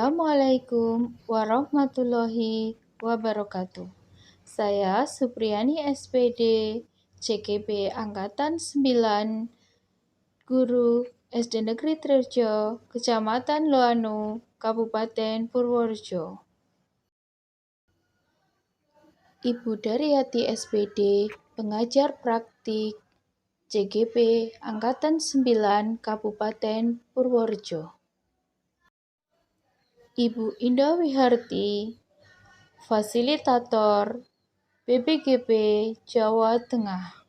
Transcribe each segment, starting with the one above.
Assalamualaikum warahmatullahi wabarakatuh. Saya Supriyani SPD, CKP Angkatan 9, Guru SD Negeri Triorejo, Kecamatan Loanu, Kabupaten Purworejo. Ibu Daryati SPD, pengajar praktik CKP Angkatan 9, Kabupaten Purworejo. Ibu Indah Wiharti, fasilitator BPGP Jawa Tengah.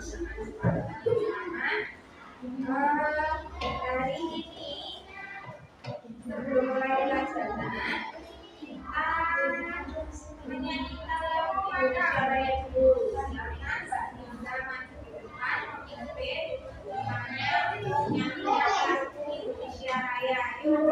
Hari ini sebelum mulai pelajaran kita menyanyikan lagu Indonesia Raya dulu karena Mbak Nisa maju di depan memimpin namanya menyanyikan lagu Indonesia Raya. Yuk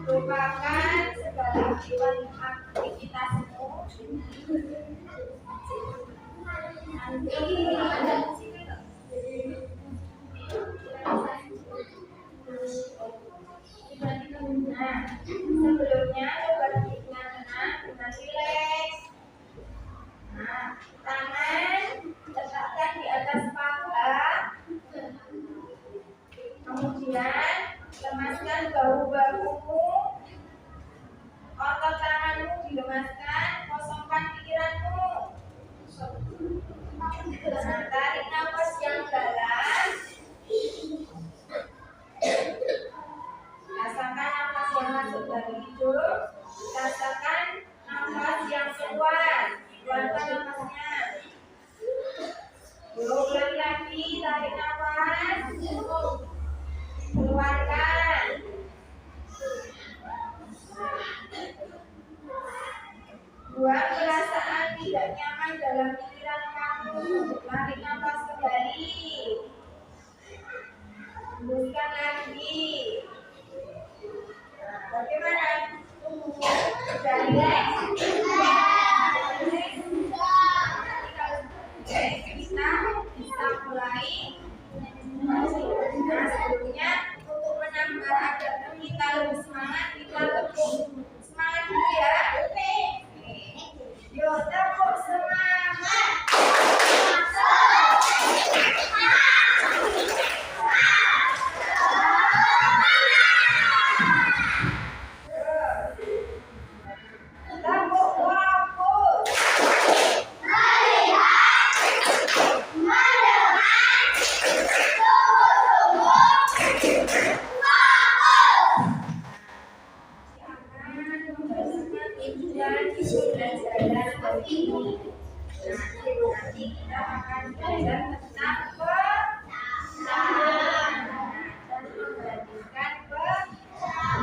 lupakan segala aktivitasmu. Sebelumnya coba dengan tenang, dengan rileks. Tangan letakkan di atas paha. Kemudian lemaskan bahu-bahumu. Otot tanganmu dilemaskan, kosongkan pikiranmu. Tarik nafas yang dalam. Rasakan nafas yang masuk dari hidung. Rasakan nafas yang keluar. Keluarkan nafasnya. Ulang lagi, tarik nafas. Keluarkan. Buang perasaan tidak nyaman dalam pikiran kamu. Tarik nafas kembali. Hembuskan lagi. Bagaimana? Sudah rileks? Kita bisa mulai. Sebelumnya untuk menambah agar kita lebih semangat, kita tepuk semangat dulu ya. Yuk tepuk semangat. pembelajaran hari ini. Nanti kita akan belajar tentang pecahan dan membandingkan pecahan.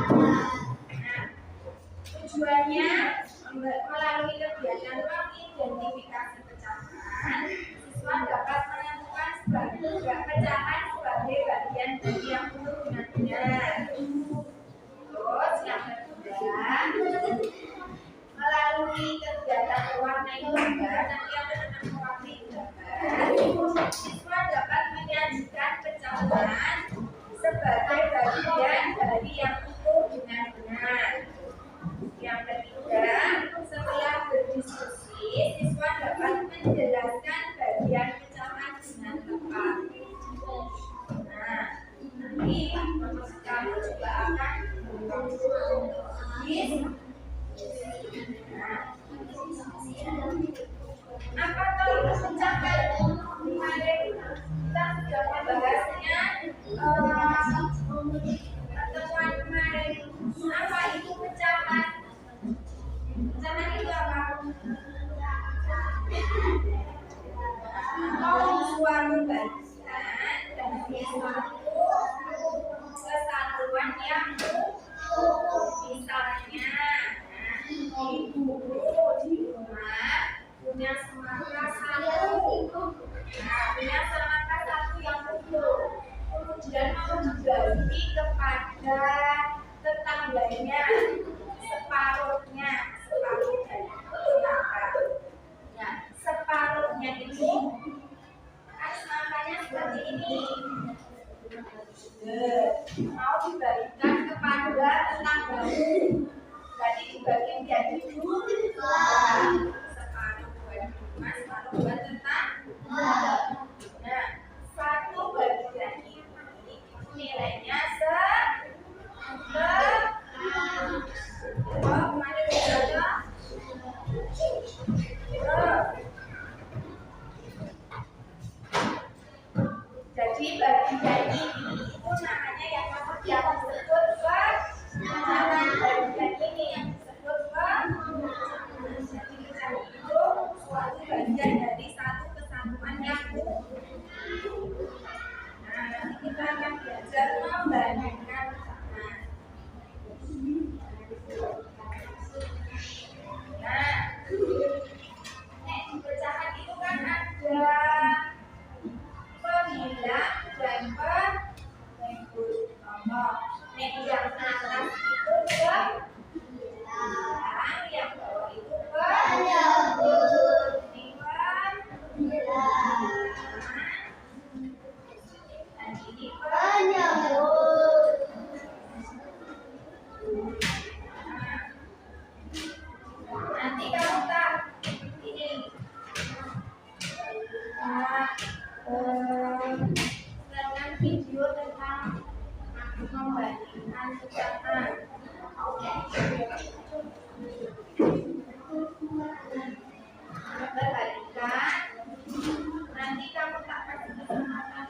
Tujuannya melalui kegiatan mengidentifikasi pecahan, siswa dapat menentukan pecahan sebagai bagian dari yang utuh dengan benar. Terus yang kedua, melalui kegiatan mewarnai gambar, nanti akan mewarnai gambar, siswa dapat menyajikan pecahan sebagai bagian dari yang utuh dengan benar. Yang ketiga, setelah berdiskusi, siswa dapat menjelaskan bagian pecahan dengan tepat. Nah, nanti kamu juga akan apa kalau pecahan kemarin kita sudah membahasnya pertemuan kemarin. Apa itu pecahan? Pecahan itu apa? Suatu barisan dari suatu kesatuan yang misalnya ibu di rumah punya semangka satu, punya semangka satu yang utuh, kemudian mau dibagi kepada tetangganya separuhnya dari semangka. Ya, separuhnya ini kan semangkanya seperti ini. Mau diberikan kepada tetanggamu, berarti dibagi menjadi dua, separuh buat rumah, separuh buat tetangga. Nah, satu bagian ini nilainya kemana bedanya? Jadi bagian ini itu namanya yang disebut pecahan. Bagian ini yang disebut pecahan. Jadi pecahan itu suatu bagian dari satu kesatuan yang utuh. Nah, nanti kita akan belajar membandingkan pecahan. Nah, pecahan itu kan ada pembilang dan pengikut nomor. Yang atas itu pembilang, yang bawah itu pengikut. Dan ini penyebut. Nanti kamu tak ini dengan video tentang membandingkan pecahan. Membandingkan, nanti kamu tak kasih kesempatan.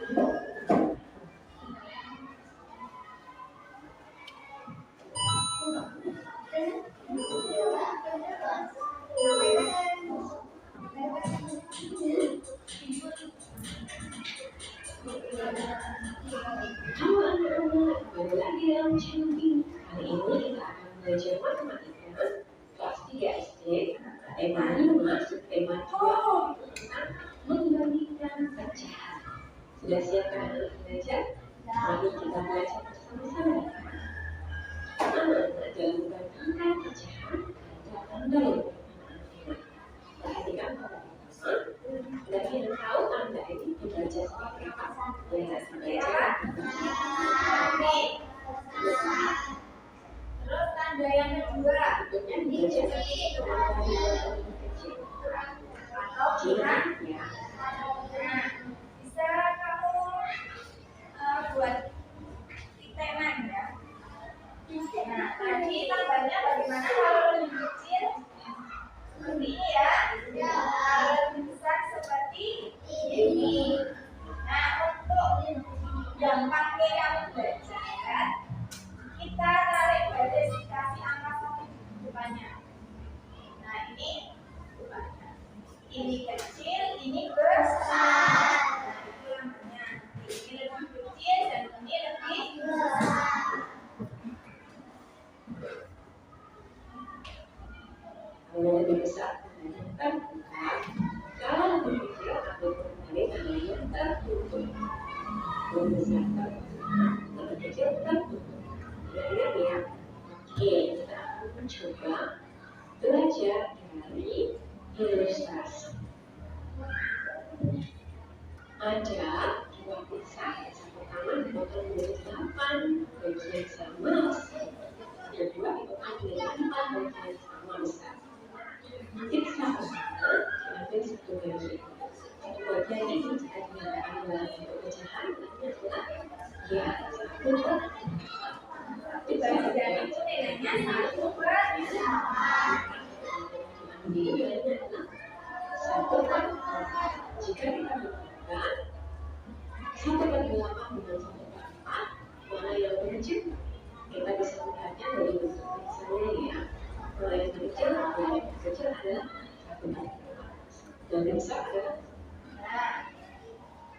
Kembali lagi dalam channel ini. Hari ini kita akan belajar matematika kelas 3 SD. Temanya masuk tema 2 tentang membandingkan pecahan. Sudah siapkan anak belajar? Mari kita belajar bersama-sama. Pertama, dalam membandingkan pecahan ada tanda. Perhatikan pada dan ingin tahu Anda ini dibaca seperti apa? Terus tanda yang kedua dibaca seperti itu atau kurang. Nah, bisa kamu buat titeman ya. Nah, tadi tambahnya bagaimana kalau lebih kecil? Seperti ini ya. Kalau lebih besar seperti ini. Nah, untuk gampangnya kamu belajar, kita tarik garis kasih angka satu di depannya. Nah, Ini kecil, ini besar. Nah, itu namanya. Ini lebih kecil dan ini lebih besar. Kalau lebih besar, terbuka. Kalau lebih kecil, atau terbalik, namanya tertutup. Lebih besar terbuka, lebih kecil tertutup. Ingat ya. Oke, kita akan mencoba belajar dari ilustrasi. Ada dua pizza, yang pertama dipotong menjadi 8 bagian sama besar, yang kedua dipotong menjadi 4 bagian sama besar. Pizza pertama diambil satu bagian. Satu bagian ini jika dinyatakan dalam bentuk pecahan, adalah ya satu per. Pizza Bagian itu nilainya 1/8. Ini nilainya adalah 1/8. Jika kita menentukan 1/8 dengan 1/4, mana yang lebih kecil? Kita bisa melihatnya dari bentuk misalnya ya. Mana yang lebih kecil? Yang lebih kecil adalah 1/4. Dan yang besar adalah. Nah,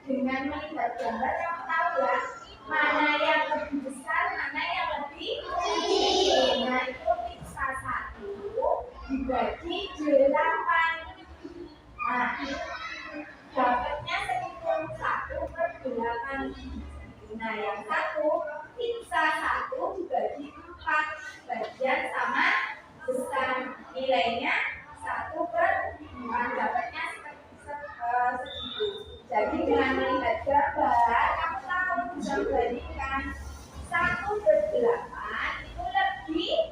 dengan melihat gambar kamu tahu ya mana yang lebih besar, mana yang lebih kecil. Nah, itu pizza 1 dibagi 8. Nah, dapatnya sekitar 1/8. Nah, yang satu pizza 1 dibagi 4 bagian sama besar, nilainya 1/4, dapatnya segitu. Jadi dengan melihat gambar kamu tahu bisa membandingkan 1/8 itu lebih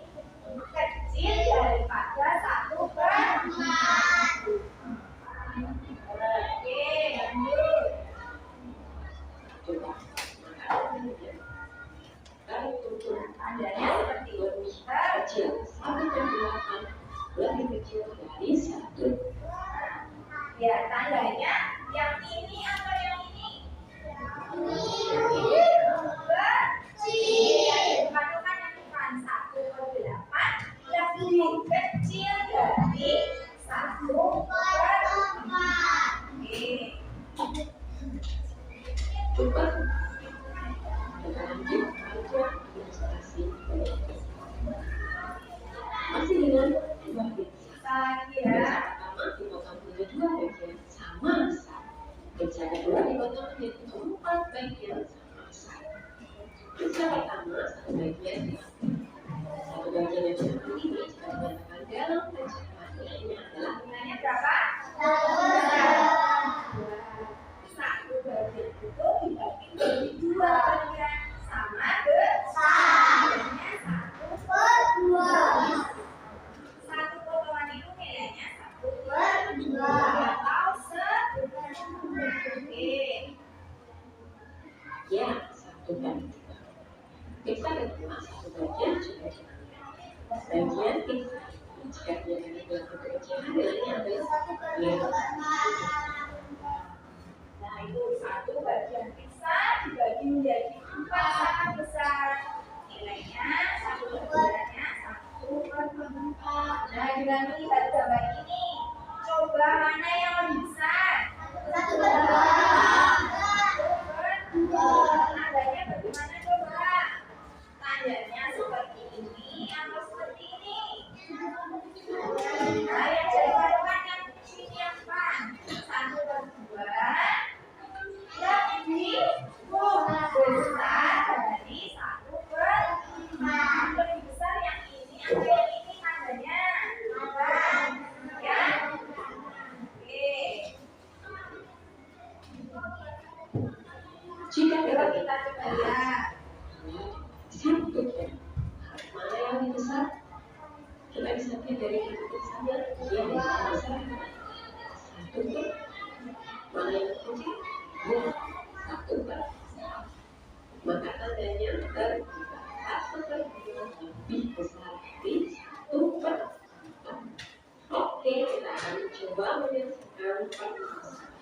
kecil daripada 1/4. Oke, lanjut. Coba. Kalau untuk Tandanya seperti ini. kecil, 1/8 lebih kecil dari 1. Ya, tandanya yang ini atau yang ini? Ini kecil. Ya, dipatukan yang bukan 1/8 lebih kecil dari 1/4. Oke. Coba kita lanjut baca ilustrasi berikut. Masih dengan dua pizza. Pizza pertama dipotong menjadi 2 bagian sama besar. Pizza kedua dipotong menjadi 4 bagian sama besar. Pizza pertama satu bagian diambil. Satu bagian yang diambil ini jika dinyatakan dalam pecahan nilainya adalah. Nilainya berapa? 1 bagian itu dibagi menjadi 2 bagian sama besar. Nilainya 1/2. Satu potongan itu nilainya 1/2 atau 1/2. Oke. Ya, 1/2. Pizza kedua satu bagian juga diambil. Bagian pizza jika dinyatakan dalam bentuk pecahan nilainya adalah. Ya. Nah, itu 1 bagian pizza dibagi menjadi 4 sangat besar. Nilainya 1/2-nya 1/4. Nah, dengan melihat gambar ini, coba mana yang lebih besar? 1/2. Tandanya bagaimana coba? Tandanya seperti ini atau seperti ini? Nah, yang jadi patokan yang sini apa? 1/2 lebih besar dari 1/5. Lebih besar yang ini atau yang ini tandanya? Apa? Ya? Oke. Jika Coba kita coba lihat. satu mana yang lebih besar? Kita bisa lihat dari bentuk saja. Yang lebih besar 1/4. Mana yang lebih kecil? Ya, 1/4. Maka tandanya terbuka. 1/2 lebih besar dari 1/4. Oke, kita akan coba menyelesaikan permasalahan.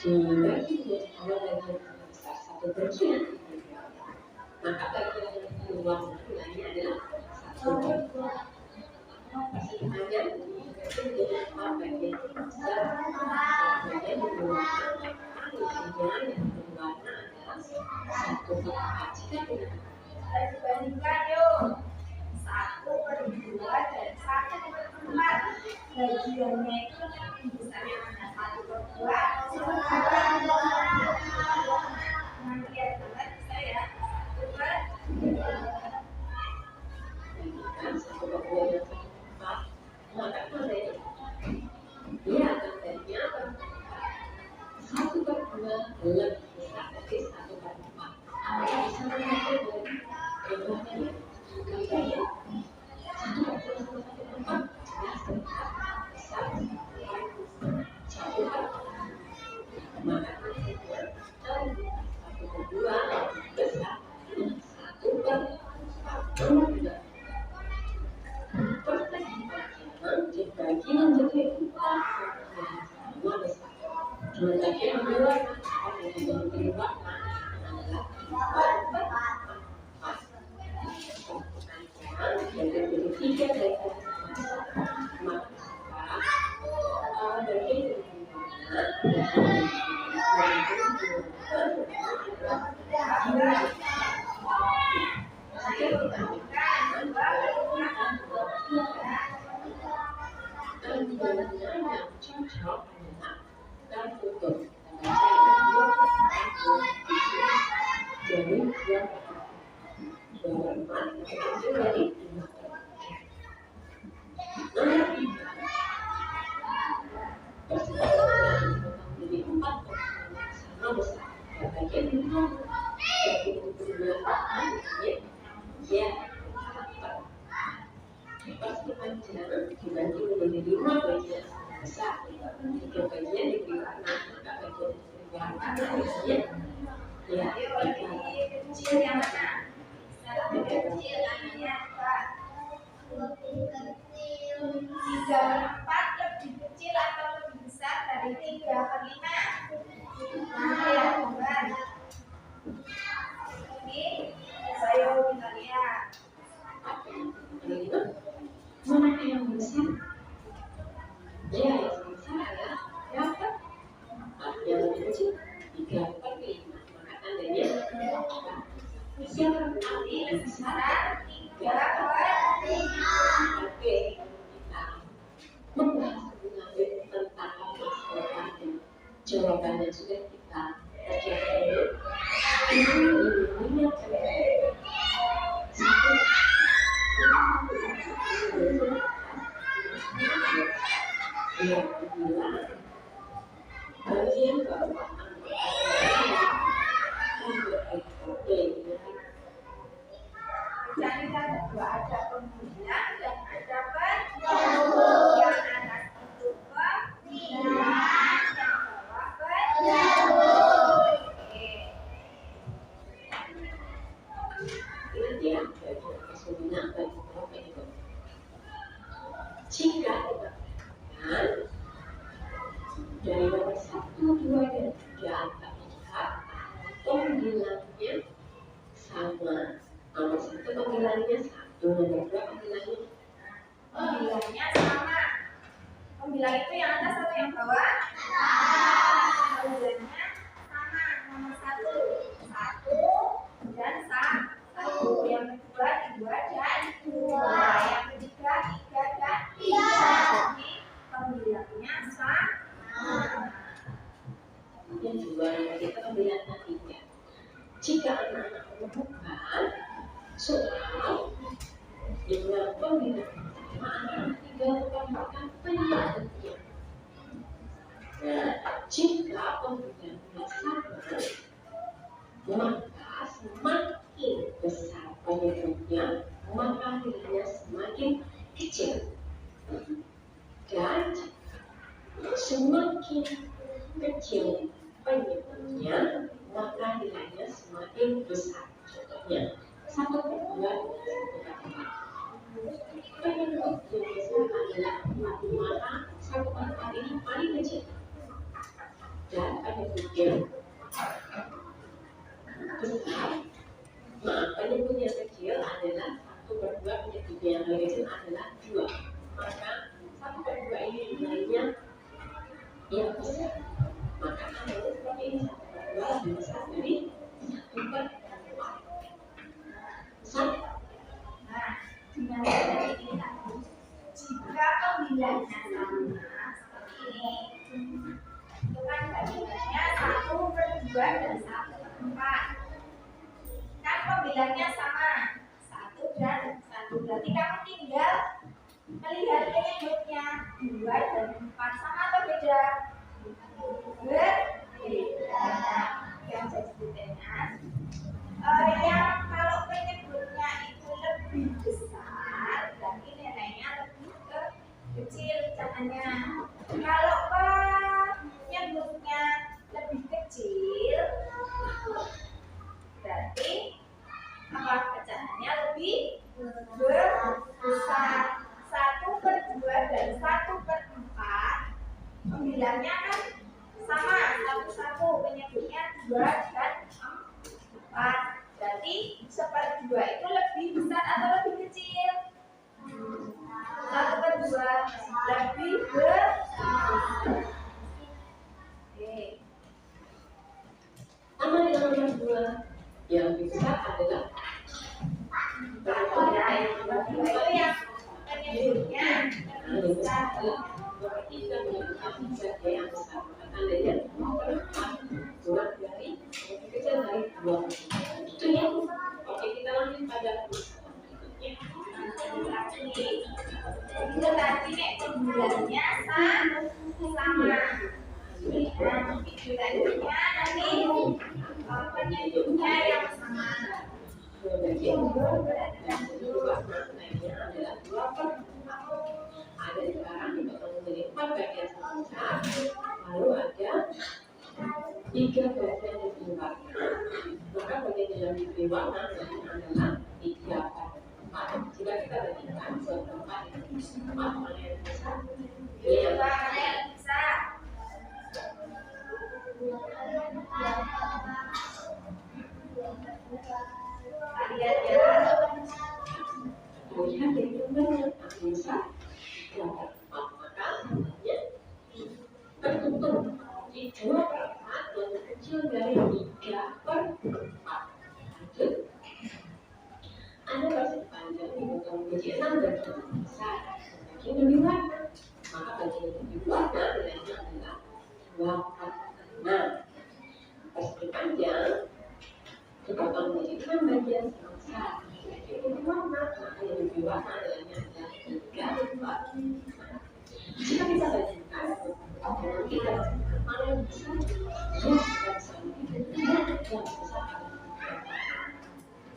Dibagi menjadi 2 bagian yang besar, 1 bagian. Maka bagian yang keluar nilainya adalah Persimpangan itu menjadi bagian besar bagian menggunakan isinya yang berwarna adalah satu per 4. Jika tidak Dibandingkan yuk 1/2 dan 1/4. Bagiannya itu lebih besar yang mana 1/2 atau 1/4? Nah, lihat banget bisa ya 1/4. bandingkan 1/2 dan 1/4, maka pada dia akan jadinya apa? 1/2 lebih besar dari 1/4. Apakah bisa melihat dari gambarnya? Gambarnya 1/2 sama 1/4 jelas besar. 1/4 maka hasilnya 1/2 besar 1/4. Dibagi menjadi 4 sama besar. Dua bagian berwarna yang berwarna adalah 4/4. Jadi 3 dari maka bagian yang cocok adalah dan tutup jadi dua empat itu dari 5. Persimpangan jadi 4 sama besar bagian 5 jadi 2 ya persimpangan dibagi menjadi 5 bagian besar 3 bagian diberi warna maka bagian warna isinya ya Lebih kecil yang mana? Lebih kecil namanya apa? 3/4 lebih kecil atau lebih besar dari 3/5? Nah, ya gambar. Ini saya kita lihat. mana yang besar? Ya, yang besar adalah berapa? Yang lebih kecil 3/5. Maka tandanya siapa nanti yang besar 3/5. Oke, kita membahas tentang masalah jawabannya sudah kita kerjakan dulu. Ini satu yang kedua bagian bawah Jadi kan dua ada pembulian dan ada penjauh. Yang atas itu pembulian, yang bawah penjauh. ingat ya bagian kesulitan bagi kelompok itu jika dibandingkan dari nomor 1, 2, dan 3 angka lihat pembilangnya sama. Nomor 1 pembilangnya 1, nomor 2 pembilangnya Pembilangnya sama. Pembilang itu yang atas atau yang bawah? Pembilangnya sama. Nomor 1 dan 1. Yang kedua 2 dan 2. Yang ketiga 3 dan 3. Ini pembilangnya sama. yang kedua kita pembilangnya 3. Jika anak-anak menemukan soal dengan pembilang sama anak-anak tinggal menambahkan penyajian. Nah, jika pembilangnya sama maka semakin besar penyebabnya maka nilainya semakin kecil dan semakin kecil penyebabnya maka nilainya semakin besar. Contohnya 1/2 penyebab yang besar adalah 4 maka 1/4 ini paling kecil dan penyebab yang besar penyebab yang kecil adalah 1/2 penyebutnya yang paling kecil adalah 2. Maka 1/2 ini nilainya yang besar. Maka hasilnya seperti ini, 1/2 lebih besar dari 1/4. Nah, gimana dari ini tadi? Jika pembilangnya sama seperti ini, itu kan bandingannya 1/2 dan 1/4. Kan pembilangnya sama 1 dan 1. Berarti kamu tinggal melihat penyebutnya 2 dan 4 sama atau beda? Berbeda. Yang jadi detailnya yang kalau penyebutnya itu lebih besar, berarti nilainya lebih kecil caranya. Kalau penyebutnya lebih kecil, berarti apa pecahannya lebih besar. 1/2 dan 1/4 pembilangnya kan sama, satu penyebutnya 2 dan 4. Berarti 1/2 itu lebih besar atau lebih kecil? 1/2 lebih besar. Oke. Sama dengan nomor 2, yang lebih besar adalah Nomor 2 itu yang penyebutnya lebih besar. berarti kita menyebutkan sebagai yang besar. Tandanya 4 kurang dari lebih kecil dari 2. Itu ya. Oke, kita lanjut pada berikutnya. Itu tadi nek pembilangnya sama. Itu tadinya nanti penyebutnya yang sama. Jadi yang kedua nilainya adalah 2/4. Ada sekarang dipotong menjadi 4 bagian besar, lalu ada 3 bagian yang diberi warna. Maka bagian yang diberi warna adalah 3/4. Jika kita bagikan 2/4 itu 4 mana yang besar? Yang besar. Lihat ya. Lihat yang banyak besar. 3/4. Maka ya tertutup di 2/4 yang kecil dari 3/4. Lanjut. Ada bagian panjang dipotong menjadi 6 bagian besar. Bagian lebih warna. Maka bagian yang lebih warna nilainya adalah 2/6. Persegi panjang dipotong menjadi 6 bagian besar. Bagian lebih warna. Maka yang lebih warna nilainya adalah 3/4. Jika kita bandingkan, kita mana yang besar?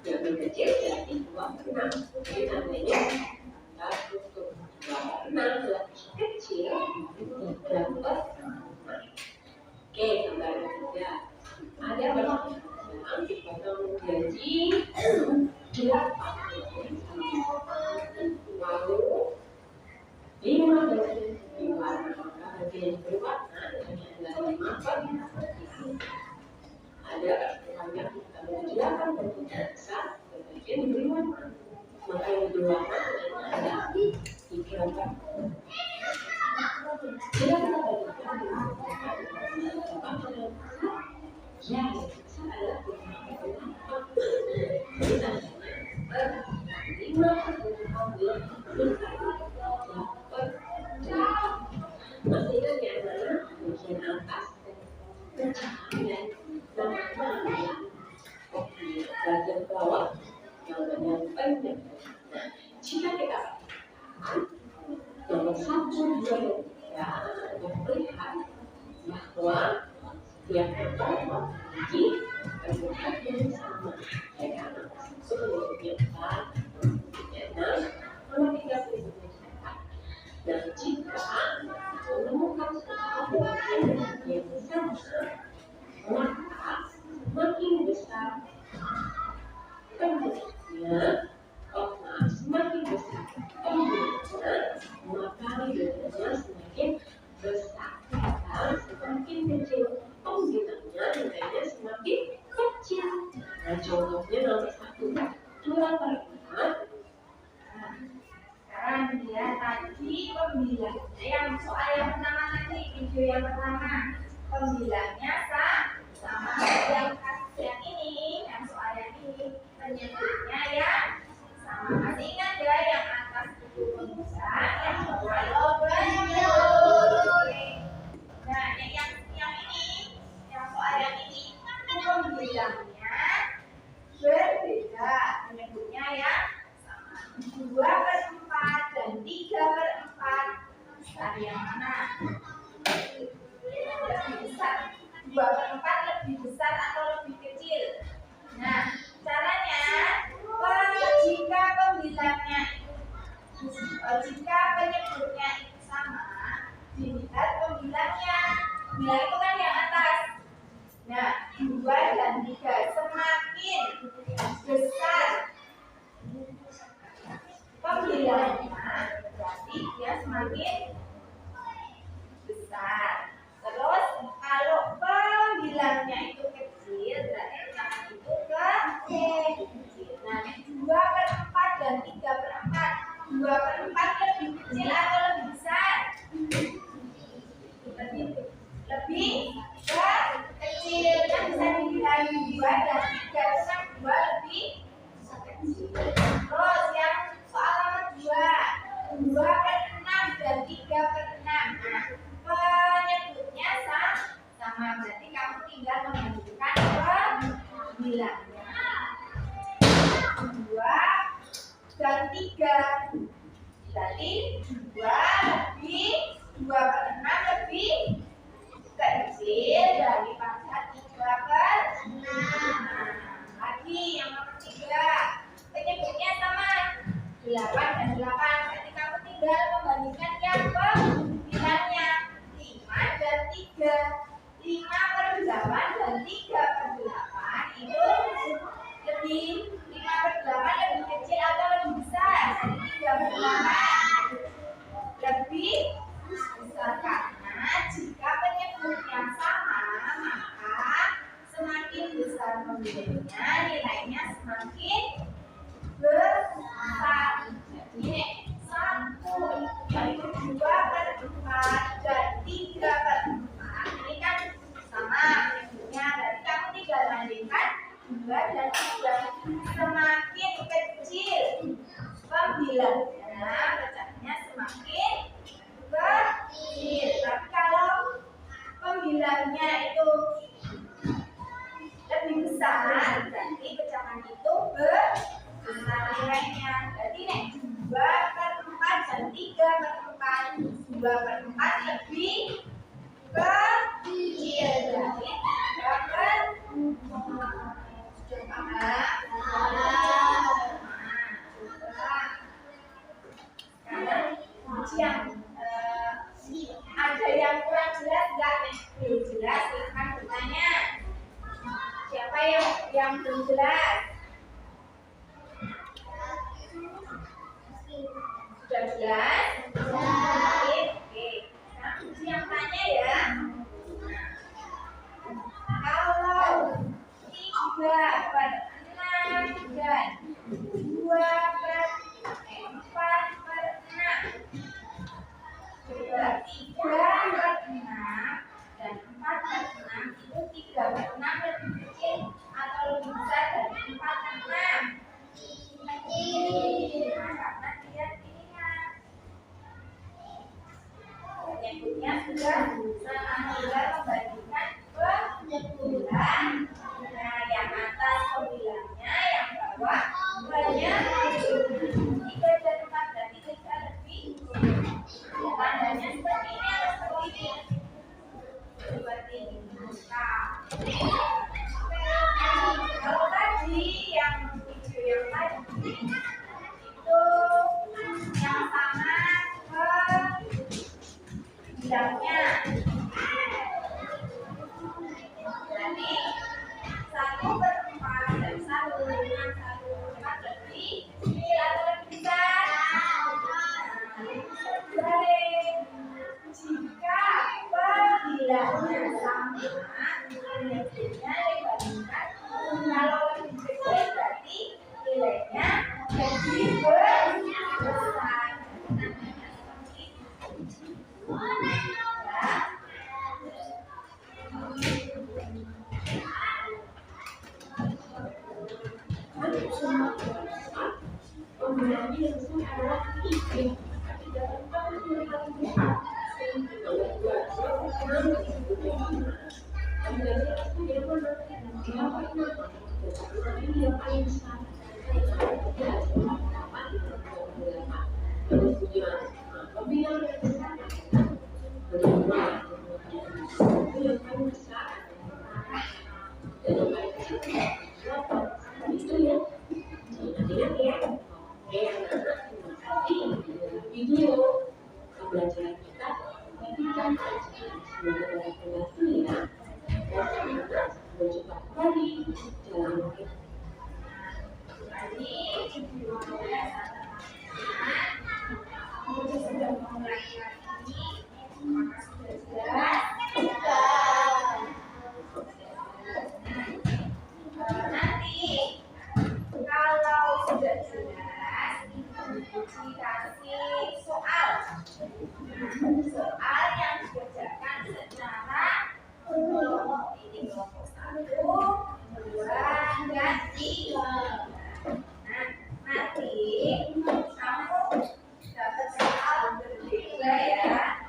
Yang lebih kecil dari 2/6. Jadi tandanya kita tutup 2/6 lebih kecil dari 3/4. Oke, gambar ketiga. Ada pertanyaan dipotong menjadi 8. Lalu 5 bagian di warna. Maka bagian yang berwarna adalah 5/3. Ada pertanyaan kita menjadi 8 bagian besar dan bagian yang berwarna. Maka yang berwarna adalah 3/4. Jika kita bandingkan dengan yang besar adalah 5/4. Jadi tandanya 5/8 masih ingat yang mana bagian atas pecahan dan bagian bawah yang bagian pendek. Nah, jika kita nomor 1, 2, 3 terlihat bahwa yang pertama memiliki permukaan yang sama, ya kan? Sebelumnya 4, 6, nomor 3 berikutnya. Dan jika menemukan sesuatu yang sama, maka semakin besar bentuknya, semakin besar bentuknya, maka nilainya semakin besar. Dan semakin kecil pembinanya, nilainya semakin kecil. Nah, contohnya nomor 1, 2/4 Jika penyebutnya itu sama, dilihat pembilangnya. Bilang itu kan yang atas. Nah, 2 dan 3 semakin besar pembilangnya, berarti dia semakin besar. Terus kalau pembilangnya itu kecil, berarti ucapan itu kecil. Nah, 2/4 dan 3/4. 2/4 lebih kecil atau lebih besar? Lebih kecil. Kan bisa dilihat 2 dan 3 itu kan 2 lebih kecil. Terus yang soal nomor 2, 2/6 dan 3/6. Nah, penyebutnya sama, berarti kamu tinggal membandingkan pembilangnya. 2 dan 3, berarti 2/6 lebih kecil daripada 3/6. Lagi yang nomor 3, penyebutnya sama, 8 dan 8, berarti kamu tinggal membandingkan yang pembilangnya. 5 dan 3, 5/8 dan 3/8 itu lebih 5/8 lebih kecil atau lebih besar? 3/8 lebih besar, karena jika penyebutnya sama maka semakin besar pembilangnya nilainya semakin besar. Jadi 1 yaitu 2/4 dan 3/4 ini kan sama penyebutnya, berarti kamu tinggal bandingkan 2 dan 3. Semakin kecil pembilangnya, pecahnya semakin kecil. Tapi kalau pembilangnya itu lebih besar, berarti pecahan itu besar nilainya. Berarti nih 2/4 dan 3/4. 2/4 lebih kecil, berarti 3/4. Ada yang kurang jelas nggak nih? Belum jelas, silahkan bertanya. Siapa yang belum jelas? Sudah jelas? Oke. Nah, yang tanya ya. Kalau 3/6 dan 2/4/6, berarti 3/6 dan 4/6 itu 3/6 lebih kecil atau lebih besar dari 4/6? Kecil. Nah, karena dia pilihan. Penyebutnya sudah sama, tinggal membandingkan pembilang. Nah, yang atas pembilangnya, yang bawah penyebut. 3 dan 4 berarti 3 lebih. Tandanya seperti ini atau seperti ini? Seperti ini. Kalau tadi yang video yang tadi itu yang sama pembilangnya. Jadi 1/4 dan 1/4 lebih kecil atau lebih besar? Jika pembilangnya sama, penyebutnya dibandingkan. Kalau lebih kecil berarti nilainya lebih besar. video pembelajaran kita nantikan saja. Semoga dapat membantu ya. Dan sampai jumpa kembali dalam Jadi, sudah mulai lagi, maka sudah jelas. Nanti kalau sudah jelas, dikasih soal yang dikerjakan secara kelompok ini, kelompok 1, 2, dan 3. Nah, nanti kamu dapat soal berbeda ya.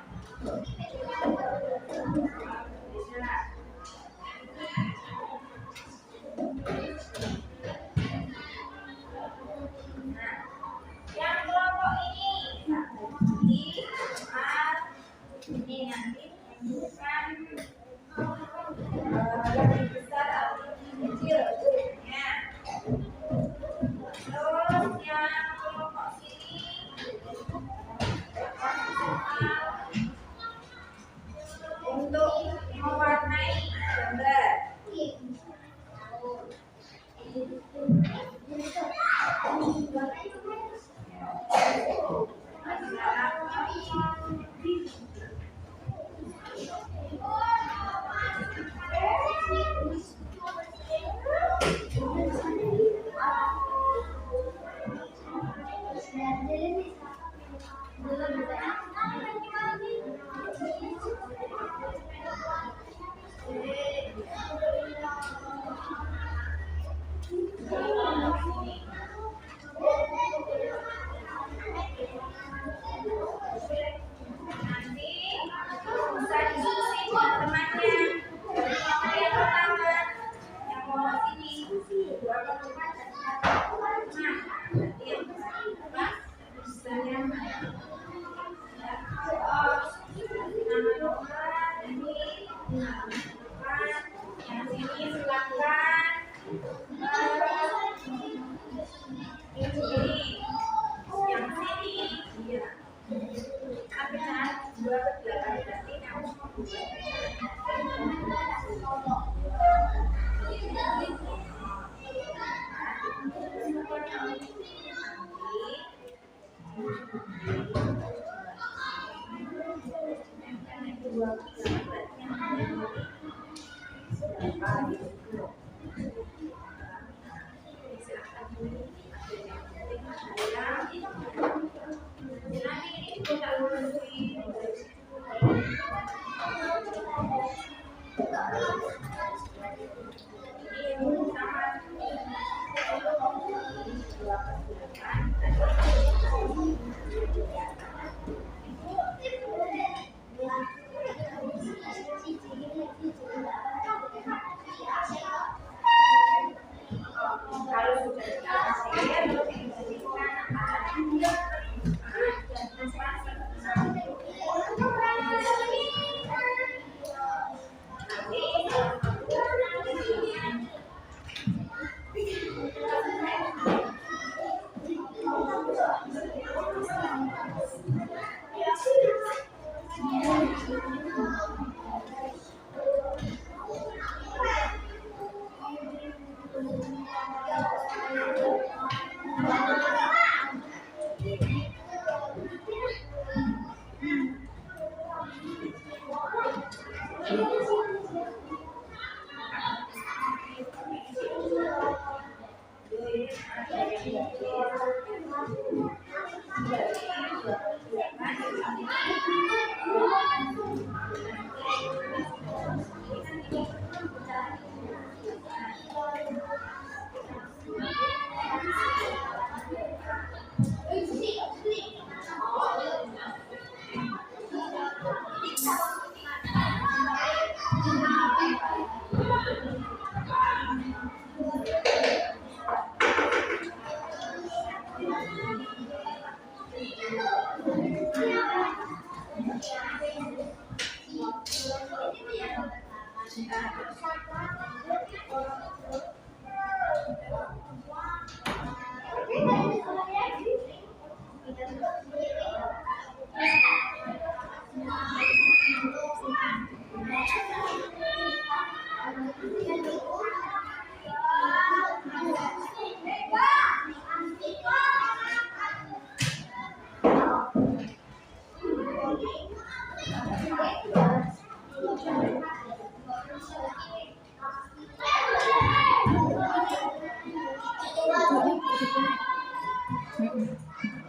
Nah, yang kelompok ini soal ini nanti bukan lebih besar atau lebih kecil hurufnya. Terus yang kelompok sini soal untuk mewarnai gambar. Nanti bisa diskusi dengan temannya. Yang pertama, yang mau sini, dua kelompok dan satu teman. Nanti yang kedua, misalnya nama nomor ini, yang sini silakan. Ini, yang sini, iya. Tapi jangan 2 ke 8 berarti kamu kalau sudah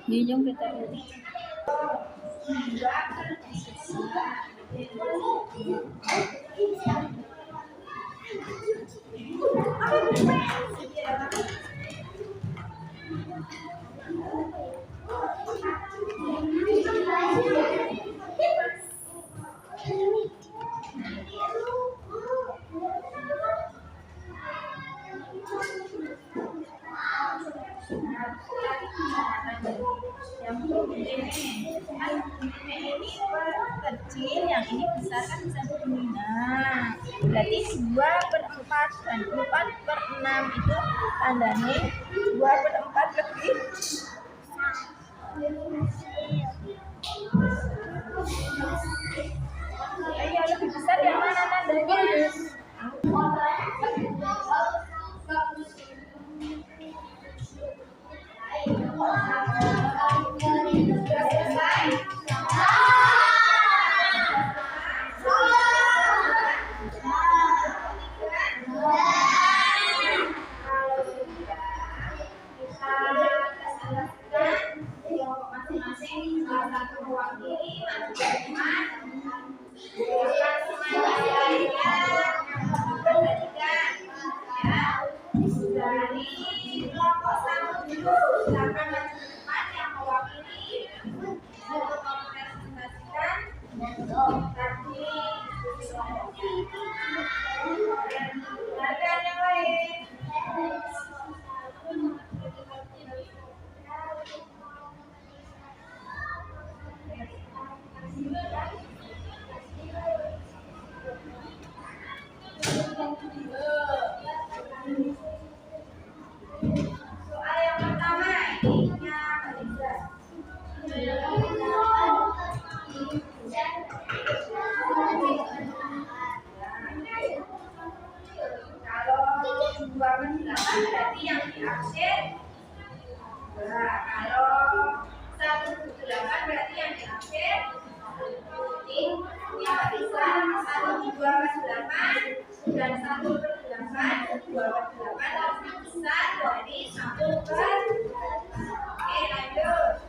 Yuyung kita dulu. Ini kecil, yang ini besar kan bisa begini. Nah, berarti 2/4 dan 4/6 itu tandanya 2/4 lebih. Ayo, lebih besar yang mana tandanya? Masing-masing salah satu mewakili dari kelompok 1 dulu, silakan maju ke depan yang mewakili untuk mempresentasikan tadi silakan yang lain. Soal yang pertama ininya Khadijah. Kalau 2/8 berarti yang diabsen 2. Kalau 1/8 berarti yang diabsen. Ini yang bisa 1/2/8 dan 1/8. 2/8 lebih besar dari 1/8. Oke, lanjut.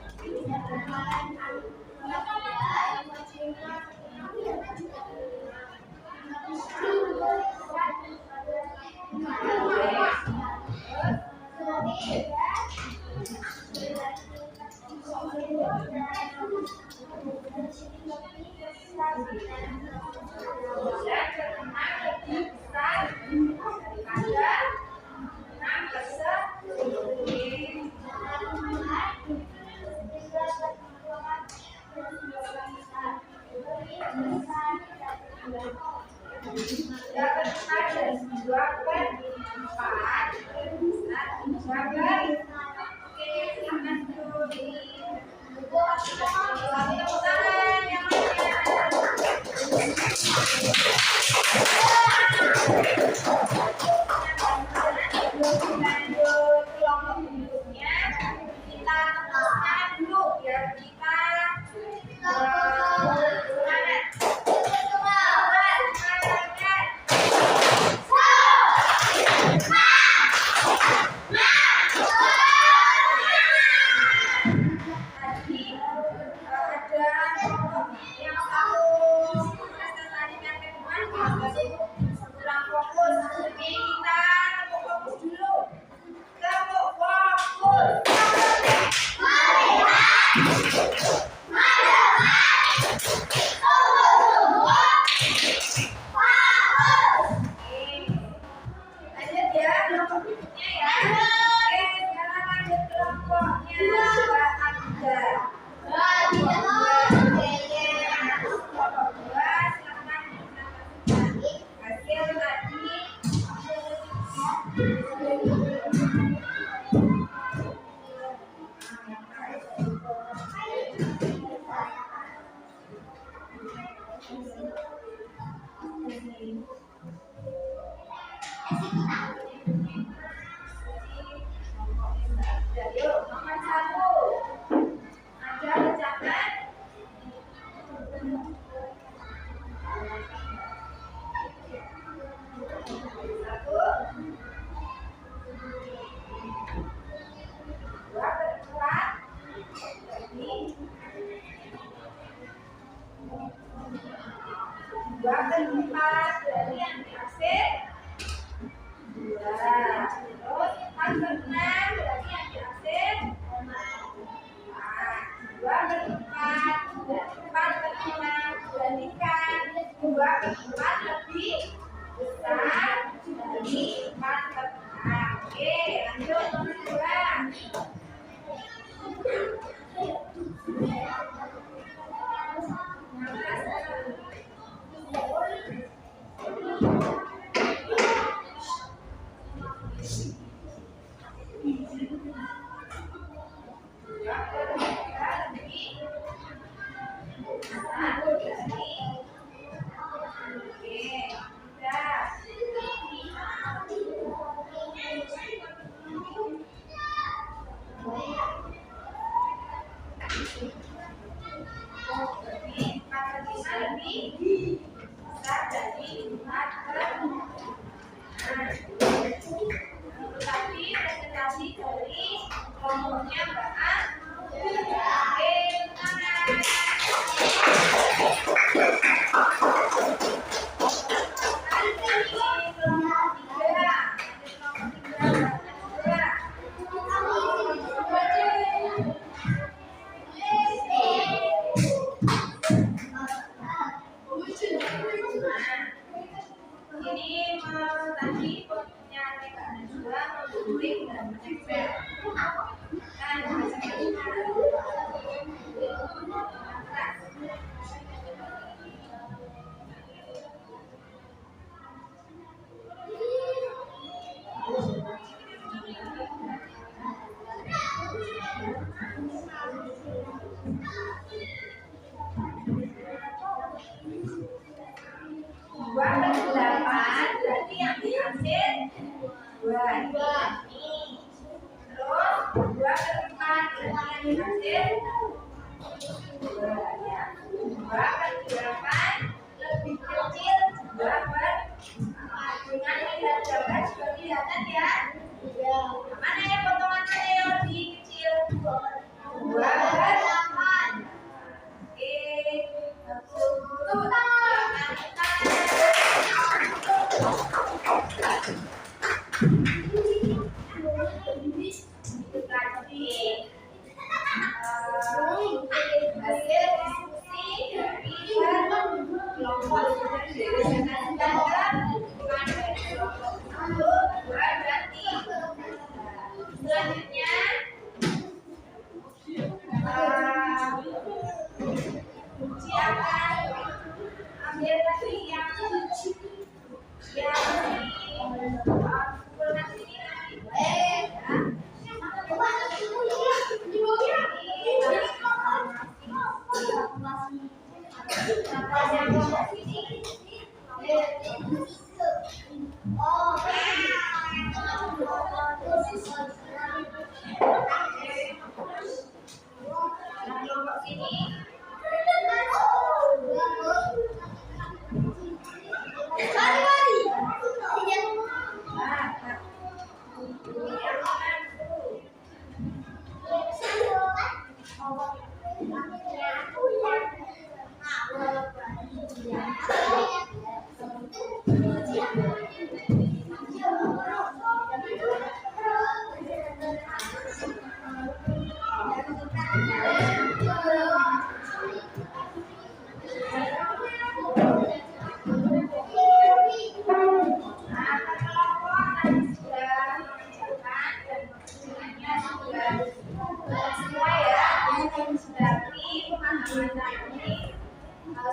lebih besar dari 4/5. Tetapi presentasi dari kelompoknya Mbak A. Ini tadi bentuknya tidak juga membentuk dan menempel. Dua per 8 berarti yang diambil 2 ini. Terus 2/4 berarti yang diambil 2 ya. 2/8 lebih kecil 2/4. Dengan lihat gambar juga kelihatan ya. Mana yang potongannya yang lebih kecil? 2/8. Oke. Hasil diskusi dari kelompok selanjutnya siapkan ambil lagi yang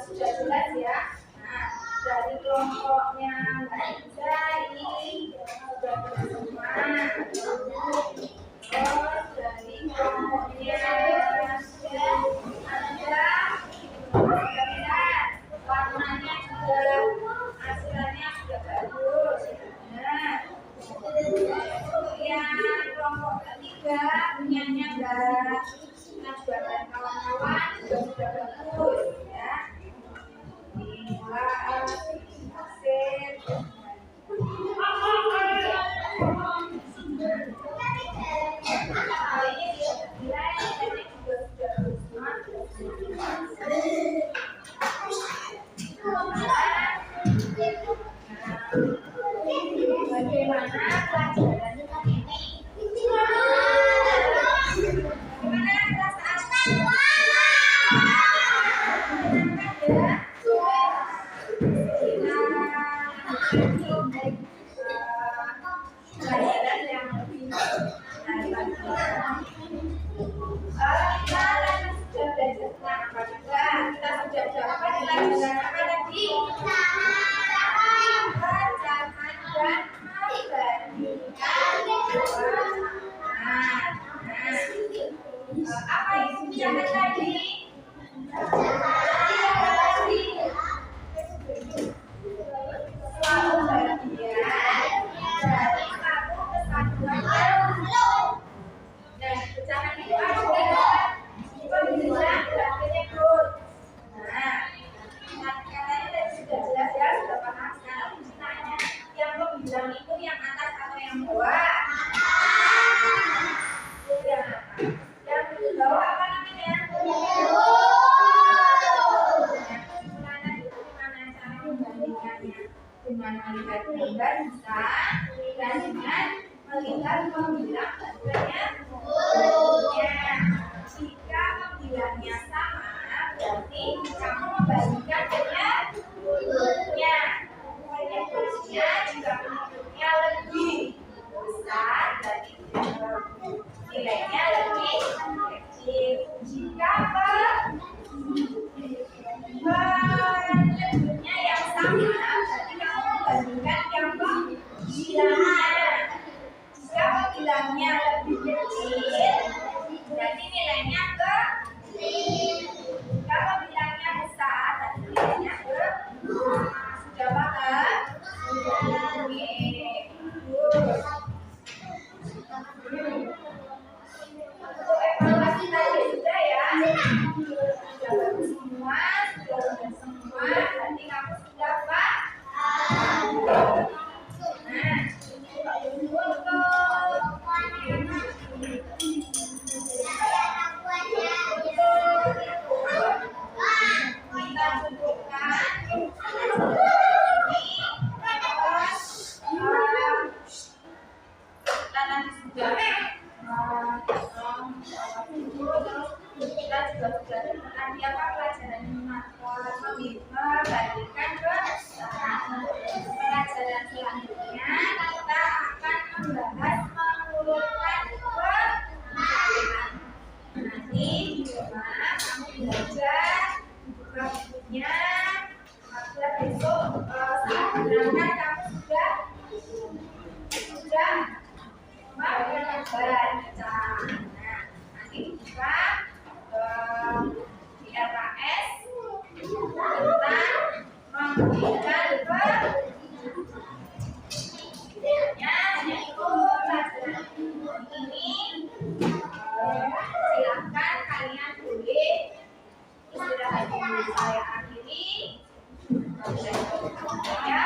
sudah jelas ya. Nah, dari kelompoknya Mbak Iza ini sudah semua. Terus dari kelompoknya Anda sudah lihat warnanya juga hasilnya sudah bagus. Nah, yang kelompok ketiga punyanya Mbak Najwa dan kawan-kawan juga sudah bagus ya. Bagaimana pelajaran ini? Gimana perasaan? Pelajaran yang lebih menarik lagi. Kita sudah belajar tentang apa juga? Kita sudah dapat pelajaran apa tadi? Bacaan dan apa itu jangan tadi? Suatu bagian dari satu kesatuan. Dan pecahan itu ada Jika penyebutnya yang sama, berarti kamu membandingkan yang bilangnya. Jika bilangnya lebih kecil, berarti nilainya ke. Jika bilangnya besar, berarti nilainya ke. Sudah paham? Oke. Untuk evaluasi tadi sudah ya. Sudah bagus semua, berarti kamu sudah paham. Nah, kita cukupkan kita juga sudah nanti apa pelajaran membandingkan ke pelajaran selanjutnya kita akan membahas mengurutkan pencapaian. Nanti di rumah kamu belajar buka bukunya agar besok saat berangkat kamu sudah membaca. Nah, nanti buka di LKS tentang memberikan yaitu pelajaran ini. Silakan kalian boleh istirahat dulu. Saya akhiri. Ya.